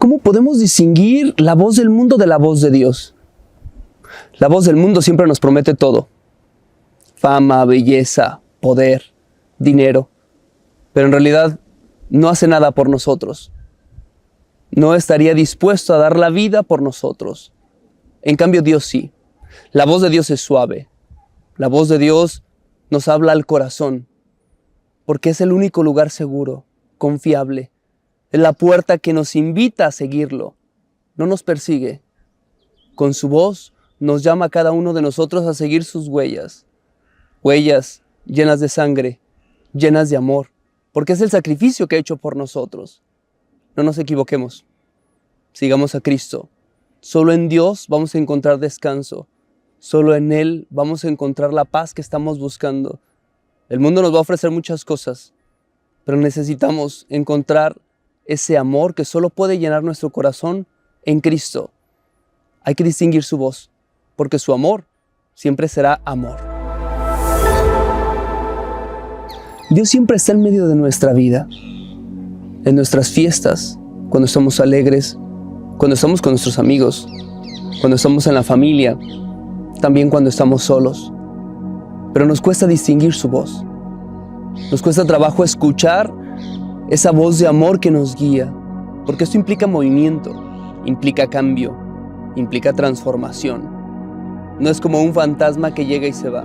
¿Cómo podemos distinguir la voz del mundo de la voz de Dios? La voz del mundo siempre nos promete todo. Fama, belleza, poder, dinero. Pero en realidad no hace nada por nosotros. No estaría dispuesto a dar la vida por nosotros. En cambio, Dios sí. La voz de Dios es suave. La voz de Dios nos habla al corazón, porque es el único lugar seguro, confiable. Es la puerta que nos invita a seguirlo. No nos persigue. Con su voz nos llama a cada uno de nosotros a seguir sus huellas. Huellas llenas de sangre, llenas de amor, porque es el sacrificio que ha hecho por nosotros. No nos equivoquemos. Sigamos a Cristo. Solo en Dios vamos a encontrar descanso. Solo en Él vamos a encontrar la paz que estamos buscando. El mundo nos va a ofrecer muchas cosas, pero necesitamos encontrar ese amor que solo puede llenar nuestro corazón en Cristo. Hay que distinguir su voz, porque su amor siempre será amor. Dios siempre está en medio de nuestra vida, en nuestras fiestas, cuando estamos alegres, cuando estamos con nuestros amigos, cuando estamos en la familia, también cuando estamos solos. Pero nos cuesta distinguir su voz. Nos cuesta trabajo escuchar esa voz de amor que nos guía, porque esto implica movimiento, implica cambio, implica transformación. No es como un fantasma que llega y se va.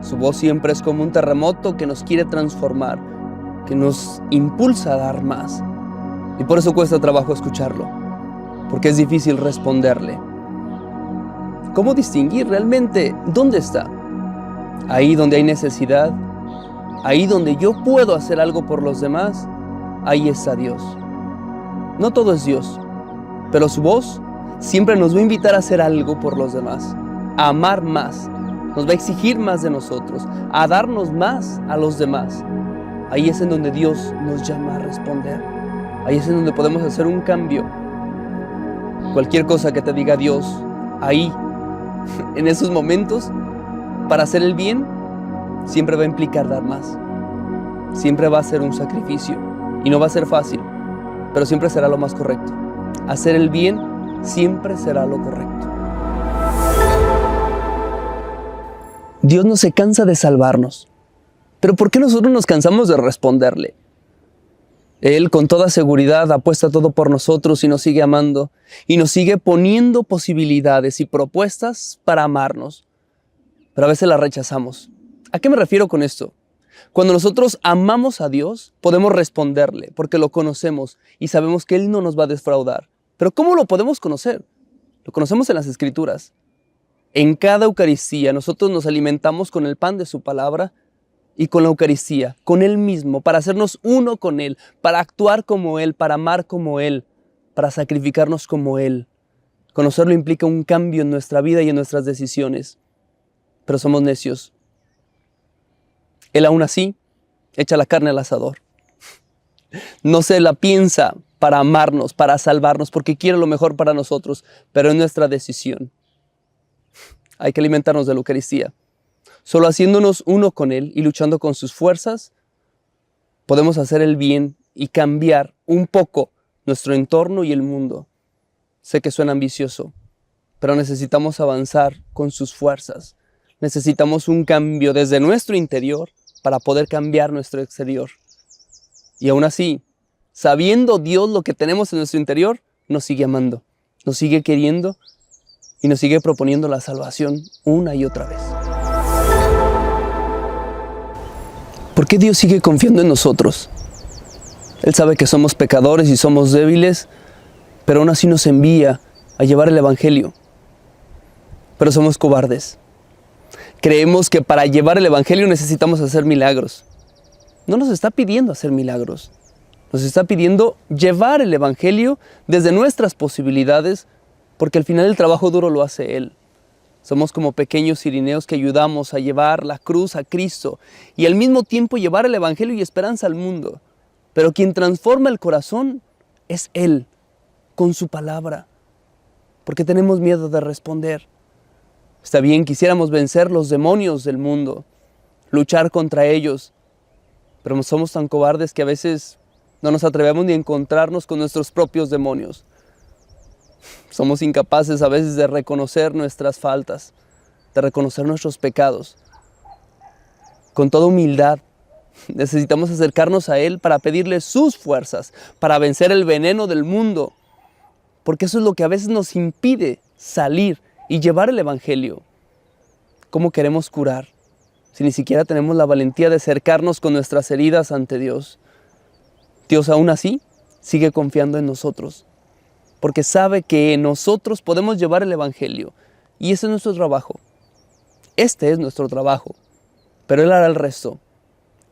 Su voz siempre es como un terremoto que nos quiere transformar, que nos impulsa a dar más. Y por eso cuesta trabajo escucharlo, porque es difícil responderle. ¿Cómo distinguir realmente dónde está? Ahí donde hay necesidad, ahí donde yo puedo hacer algo por los demás, ahí está Dios. No todo es Dios, pero su voz siempre nos va a invitar a hacer algo por los demás, a amar más, nos va a exigir más de nosotros, a darnos más a los demás. Ahí es en donde Dios nos llama a responder. Ahí es en donde podemos hacer un cambio. Cualquier cosa que te diga Dios, ahí, en esos momentos, para hacer el bien, siempre va a implicar dar más. Siempre va a ser un sacrificio y no va a ser fácil, pero siempre será lo más correcto. Hacer el bien siempre será lo correcto. Dios no se cansa de salvarnos, pero ¿por qué nosotros nos cansamos de responderle? Él con toda seguridad apuesta todo por nosotros y nos sigue amando y nos sigue poniendo posibilidades y propuestas para amarnos, pero a veces las rechazamos. ¿A qué me refiero con esto? Cuando nosotros amamos a Dios, podemos responderle porque lo conocemos y sabemos que Él no nos va a defraudar. Pero ¿cómo lo podemos conocer? Lo conocemos en las Escrituras. En cada Eucaristía nosotros nos alimentamos con el pan de su palabra y con la Eucaristía, con Él mismo, para hacernos uno con Él, para actuar como Él, para amar como Él, para sacrificarnos como Él. Conocerlo implica un cambio en nuestra vida y en nuestras decisiones, pero somos necios. Él aún así echa la carne al asador. No se la piensa para amarnos, para salvarnos, porque quiere lo mejor para nosotros, pero es nuestra decisión. Hay que alimentarnos de la Eucaristía. Solo haciéndonos uno con Él y luchando con sus fuerzas, podemos hacer el bien y cambiar un poco nuestro entorno y el mundo. Sé que suena ambicioso, pero necesitamos avanzar con sus fuerzas. Necesitamos un cambio desde nuestro interior para poder cambiar nuestro exterior. Y aún así, sabiendo Dios lo que tenemos en nuestro interior, nos sigue amando, nos sigue queriendo y nos sigue proponiendo la salvación una y otra vez. ¿Por qué Dios sigue confiando en nosotros? Él sabe que somos pecadores y somos débiles, pero aún así nos envía a llevar el Evangelio. Pero somos cobardes. Creemos que para llevar el Evangelio necesitamos hacer milagros. No nos está pidiendo hacer milagros. Nos está pidiendo llevar el Evangelio desde nuestras posibilidades, porque al final el trabajo duro lo hace Él. Somos como pequeños cirineos que ayudamos a llevar la cruz a Cristo y al mismo tiempo llevar el Evangelio y esperanza al mundo. Pero quien transforma el corazón es Él, con su palabra. Porque tenemos miedo de responder. Está bien, quisiéramos vencer los demonios del mundo, luchar contra ellos, pero somos tan cobardes que a veces no nos atrevemos ni a encontrarnos con nuestros propios demonios. Somos incapaces a veces de reconocer nuestras faltas, de reconocer nuestros pecados. Con toda humildad, necesitamos acercarnos a Él para pedirle sus fuerzas, para vencer el veneno del mundo, porque eso es lo que a veces nos impide salir y llevar el Evangelio. ¿Cómo queremos curar si ni siquiera tenemos la valentía de acercarnos con nuestras heridas ante Dios? Dios aún así sigue confiando en nosotros, porque sabe que nosotros podemos llevar el Evangelio, y ese es nuestro trabajo. Este es nuestro trabajo, pero Él hará el resto.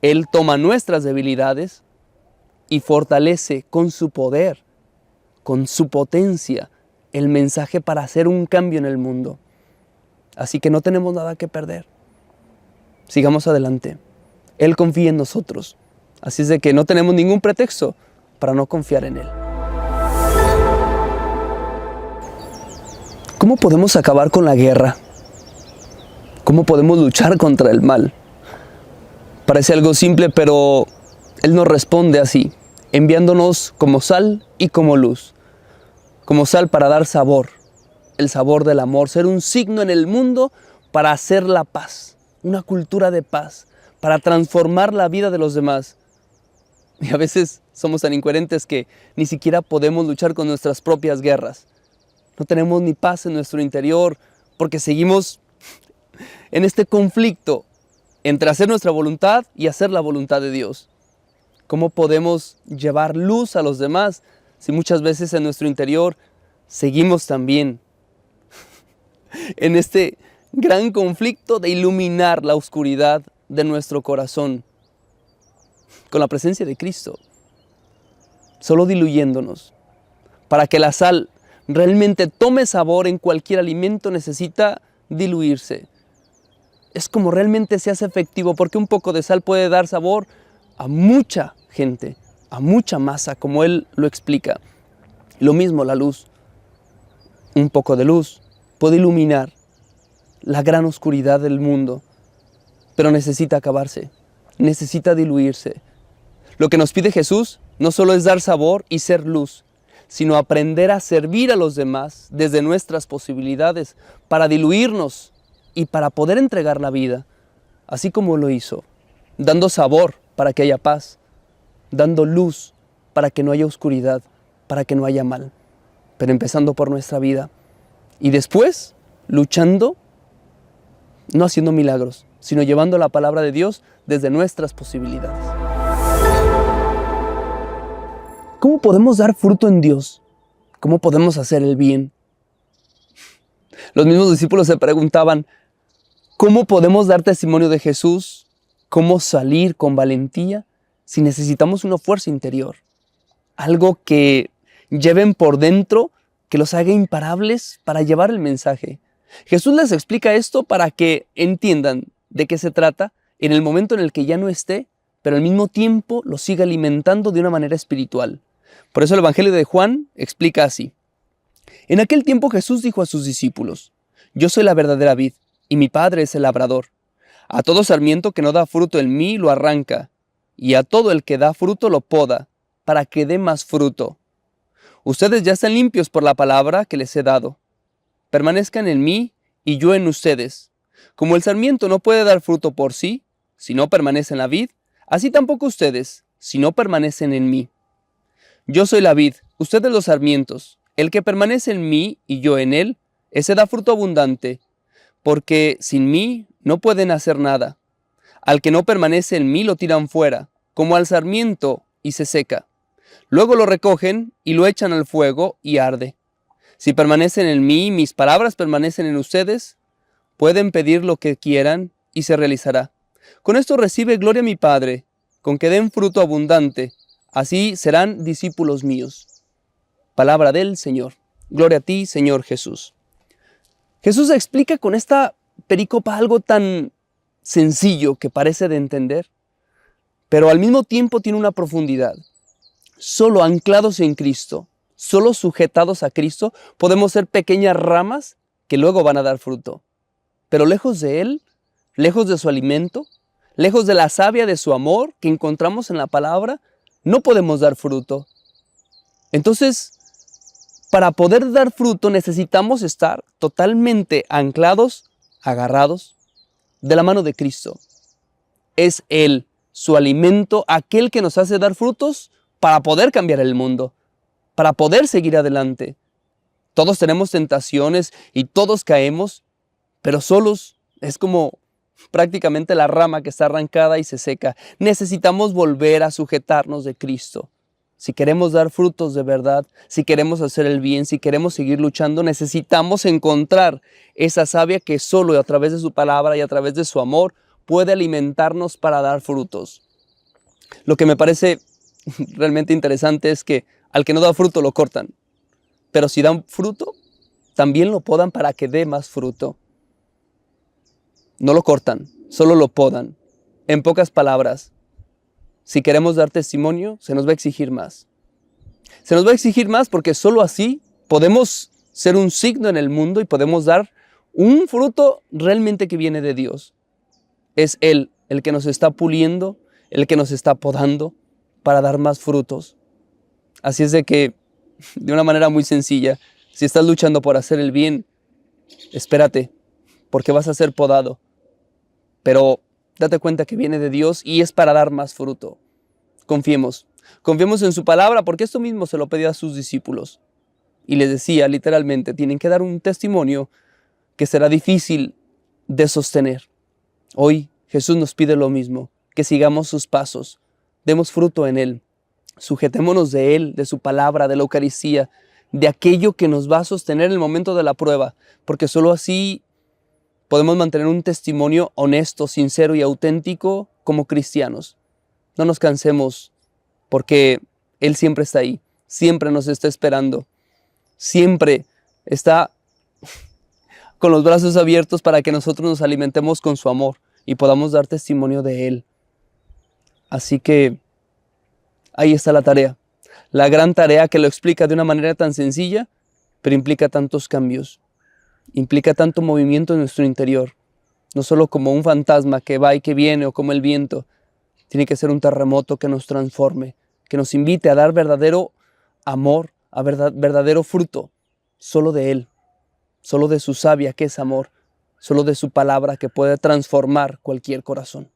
Él toma nuestras debilidades y fortalece con su poder, con su potencia, el mensaje para hacer un cambio en el mundo. Así que no tenemos nada que perder. Sigamos adelante. Él confía en nosotros. Así es de que no tenemos ningún pretexto para no confiar en Él. ¿Cómo podemos acabar con la guerra? ¿Cómo podemos luchar contra el mal? Parece algo simple, pero Él nos responde así, enviándonos como sal y como luz. Como sal para dar sabor, el sabor del amor, ser un signo en el mundo para hacer la paz, una cultura de paz, para transformar la vida de los demás. Y a veces somos tan incoherentes que ni siquiera podemos luchar con nuestras propias guerras. No tenemos ni paz en nuestro interior porque seguimos en este conflicto entre hacer nuestra voluntad y hacer la voluntad de Dios. ¿Cómo podemos llevar luz a los demás si muchas veces en nuestro interior seguimos también en este gran conflicto de iluminar la oscuridad de nuestro corazón con la presencia de Cristo? Solo diluyéndonos. Para que la sal realmente tome sabor en cualquier alimento necesita diluirse. Es como realmente se hace efectivo, porque un poco de sal puede dar sabor a mucha gente, a mucha masa, como Él lo explica. Lo mismo la luz. Un poco de luz puede iluminar la gran oscuridad del mundo, pero necesita acabarse, necesita diluirse. Lo que nos pide Jesús no solo es dar sabor y ser luz, sino aprender a servir a los demás desde nuestras posibilidades para diluirnos y para poder entregar la vida, así como lo hizo, dando sabor para que haya paz, dando luz para que no haya oscuridad, para que no haya mal, pero empezando por nuestra vida y después luchando, no haciendo milagros, sino llevando la palabra de Dios desde nuestras posibilidades. ¿Cómo podemos dar fruto en Dios? ¿Cómo podemos hacer el bien? Los mismos discípulos se preguntaban, ¿cómo podemos dar testimonio de Jesús? ¿Cómo salir con valentía si necesitamos una fuerza interior? Algo que lleven por dentro, que los haga imparables para llevar el mensaje. Jesús les explica esto para que entiendan de qué se trata en el momento en el que ya no esté, pero al mismo tiempo lo siga alimentando de una manera espiritual. Por eso el Evangelio de Juan explica así. En aquel tiempo Jesús dijo a sus discípulos, yo soy la verdadera vid, y mi Padre es el labrador. A todo sarmiento que no da fruto en mí lo arranca, y a todo el que da fruto lo poda, para que dé más fruto. Ustedes ya están limpios por la palabra que les he dado. Permanezcan en mí y yo en ustedes. Como el sarmiento no puede dar fruto por sí, si no permanece en la vid, así tampoco ustedes, si no permanecen en mí. Yo soy la vid, ustedes los sarmientos. El que permanece en mí y yo en él, ese da fruto abundante, porque sin mí no pueden hacer nada. Al que no permanece en mí lo tiran fuera, como al sarmiento, y se seca. Luego lo recogen y lo echan al fuego y arde. Si permanecen en mí y mis palabras permanecen en ustedes, pueden pedir lo que quieran y se realizará. Con esto recibe gloria mi Padre, con que den fruto abundante. Así serán discípulos míos. Palabra del Señor. Gloria a ti, Señor Jesús. Jesús explica con esta perícopa algo tan sencillo que parece de entender, pero al mismo tiempo tiene una profundidad. Solo anclados en Cristo, solo sujetados a Cristo, podemos ser pequeñas ramas que luego van a dar fruto. Pero lejos de Él, lejos de su alimento, lejos de la savia de su amor que encontramos en la palabra, no podemos dar fruto. Entonces, para poder dar fruto necesitamos estar totalmente anclados, agarrados de la mano de Cristo. Es Él, su alimento, aquel que nos hace dar frutos para poder cambiar el mundo, para poder seguir adelante. Todos tenemos tentaciones y todos caemos, pero solos es como prácticamente la rama que está arrancada y se seca. Necesitamos volver a sujetarnos de Cristo. Si queremos dar frutos de verdad, si queremos hacer el bien, si queremos seguir luchando, necesitamos encontrar esa savia que solo a través de su palabra y a través de su amor puede alimentarnos para dar frutos. Lo que me parece realmente interesante es que al que no da fruto lo cortan, pero si da fruto, también lo podan para que dé más fruto. No lo cortan, solo lo podan. En pocas palabras, si queremos dar testimonio, se nos va a exigir más. Se nos va a exigir más porque solo así podemos ser un signo en el mundo y podemos dar un fruto realmente que viene de Dios. Es Él el que nos está puliendo, el que nos está podando para dar más frutos. Así es de que, de una manera muy sencilla, si estás luchando por hacer el bien, espérate, porque vas a ser podado. Pero date cuenta que viene de Dios y es para dar más fruto. Confiemos en su palabra, porque esto mismo se lo pedía a sus discípulos. Y les decía literalmente, tienen que dar un testimonio que será difícil de sostener. Hoy Jesús nos pide lo mismo, que sigamos sus pasos, demos fruto en Él, sujetémonos de Él, de su palabra, de la Eucaristía, de aquello que nos va a sostener en el momento de la prueba, porque solo así podemos mantener un testimonio honesto, sincero y auténtico como cristianos. No nos cansemos, porque Él siempre está ahí, siempre nos está esperando, siempre está con los brazos abiertos para que nosotros nos alimentemos con su amor y podamos dar testimonio de Él. Así que ahí está la tarea, la gran tarea que lo explica de una manera tan sencilla, pero implica tantos cambios, implica tanto movimiento en nuestro interior, no solo como un fantasma que va y que viene o como el viento. Tiene que ser un terremoto que nos transforme, que nos invite a dar verdadero amor, a verdadero fruto, solo de Él, solo de su savia que es amor, solo de su palabra que puede transformar cualquier corazón.